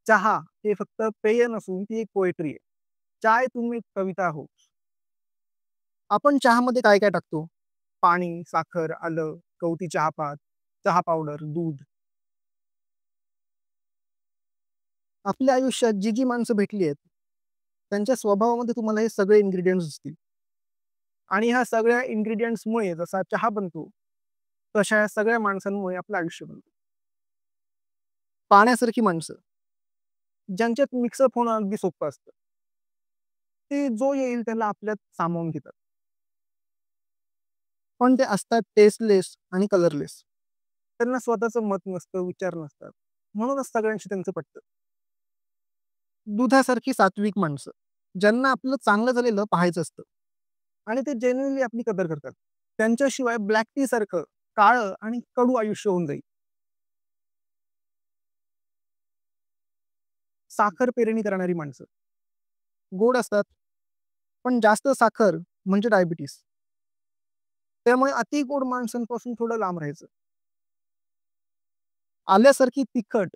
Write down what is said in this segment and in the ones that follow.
चहा हे फक्त पेय नसून ती एक पोएट्री आहे. चाय तुम एक कविता हो. आपण चहामध्ये काय काय टाकतो? पाणी, साखर, आलं, गवती चहापात, चहा पावडर, दूध. आपल्या आयुष्यात जी जी माणसं भेटली आहेत, त्यांच्या स्वभावामध्ये तुम्हाला हे सगळे इन्ग्रीडियंट्स दिसतील. आणि ह्या सगळ्या इन्ग्रीडियंट्समुळे जसा चहा बनतो, तशा या सगळ्या माणसांमुळे आपलं आयुष्य बनतं. पाण्यासारखी माणसं, ज्यांच्यात मिक्सअप होणं अगदी सोपं असतं. ते जो येईल त्याला आपल्यात सामावून घेतात. पण ते असतात टेस्टलेस आणि कलरलेस. त्यांना स्वतःचं मत नसतं, विचार नसतात. म्हणूनच सगळ्यांशी त्यांचं पटतं. दुधासारखी सात्विक माणसं, ज्यांना आपलं चांगलं झालेलं पाहायचं असतं आणि ते जेन्युइनली आपली कदर करतात. त्यांच्याशिवाय ब्लॅक टी सारखं काळं आणि कडू आयुष्य होऊन जाईल. साखर पेरणी करणारी माणसं, गोड असतात, पण जास्त साखर म्हणजे डायबिटीस. त्यामुळे अति गोड माणसांपासून थोडं लांब राहायचं. आल्यासारखी तिखट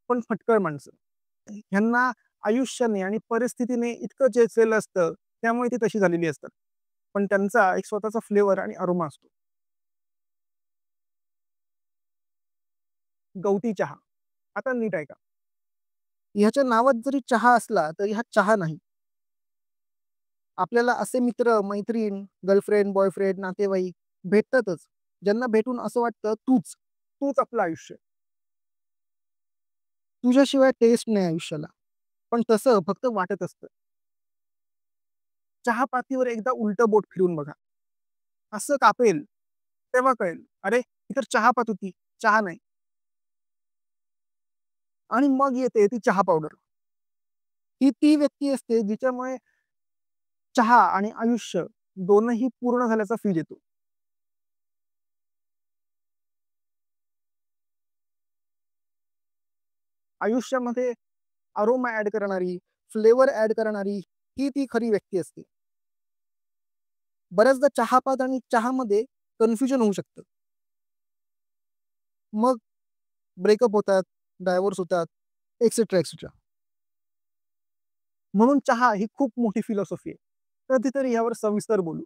पण फटकळ माणसं, ह्यांना आयुष्याने आणि परिस्थितीने इतकं चेचलेलं असतं, त्यामुळे ती तशी झालेली असतात. पण त्यांचा एक स्वतःचा फ्लेवर आणि अरोमा असतो. गवती चहा. आता नीट ऐका. ह्याच्या नावात जरी चहा असला, तरी हा चहा नाही. आपल्याला असे मित्र, मैत्रीण, गर्लफ्रेंड, बॉयफ्रेंड, नातेवाईक भेटतातच, ज्यांना भेटून असं वाटतं तूच आपलं आयुष्य. तुझ्याशिवाय टेस्ट नाही आयुष्याला. पण तसं फक्त वाटत असतं. चहापातीवर एकदा उलटं बोट फिरवून बघा. असं कापेल, तेव्हा कळेल, अरे ही तर चहापात होती, चहा नाही. आणि मग येते ती चहा पावडर. ही ती व्यक्ती असते जिच्यामुळे चहा आणि आयुष्य दोनही पूर्ण झाल्याचा फील येतो. आयुष्यामध्ये अरोमा ॲड करणारी, फ्लेवर ॲड करणारी ही ती खरी व्यक्ती असते. बऱ्याचदा चहापात आणि चहामध्ये कन्फ्युजन होऊ शकतं. मग ब्रेकअप होतात, डायव्होर्स होतात, एक्सेट्रा, एक्सेट्रा. म्हणून चहा ही खूप मोठी फिलॉसॉफी आहे. कधीतरी यावर सविस्तर बोलू.